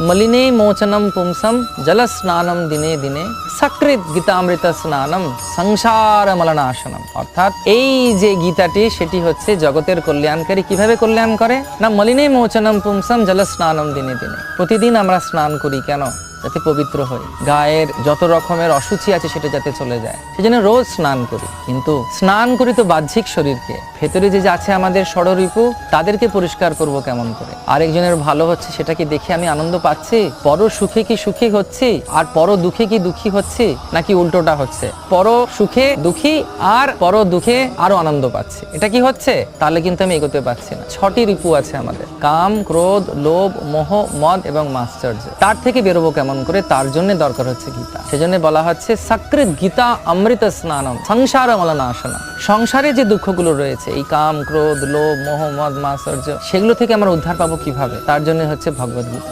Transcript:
মলিনে মোচনম পুংসম জল স্নানম দিনে দিনে সকৃত গীতামৃত স্নানম সংসার মলনাশনম। অর্থাৎ এই যে গীতাটি সেটি হচ্ছে জগতের কল্যাণকারী। কিভাবে কল্যাণ করে? না মলিনে মোচনম পুংসম জল স্নানম দিনে দিনে। প্রতিদিন আমরা স্নান করি কেন? যাতে পবিত্র হই, গায়ের যত রকমের অসুচি আছে সেটা যাতে চলে যায়, সেজন্য রোজ স্নান করি। কিন্তু স্নান করি তো বাহ্যিক শরীরকে, ভেতরে যে আছে আমাদের ষড়রিপু তাদেরকে পরিষ্কার করব কেমন করে? আরেকজনের ভালো হচ্ছে সেটাকে দেখে আমি আনন্দ পাচ্ছি, পর সুখে কি সুখী হচ্ছি আর পর দুঃখে কি দুঃখী হচ্ছি, নাকি উল্টোটা হচ্ছে? পর সুখে দুঃখী আর পর দুঃখে আরো আনন্দ পাচ্ছি, এটা কি হচ্ছে? তাহলে কিন্তু আমি এগোতে পারছি না। 6টি রিপু আছে আমাদের, কাম, ক্রোধ, লোভ, মোহ, মদ এবং মাশ্চর্য। তার থেকে বেরোবো কেমন করে? তার জন্য দরকার হচ্ছে গীতা। সেজন্য বলা হচ্ছে সকৃত গীতা অমৃত স্নানম সংসার মলনাশনম। সংসারে যে দুঃখগুলো রয়েছে, এই কাম, ক্রোধ, লোভ, মোহ, মদ, মাশ্চর্য, সেগুলো থেকে আমরা উদ্ধার পাবো কিভাবে? তার জন্য হচ্ছে ভগবদ গীতা।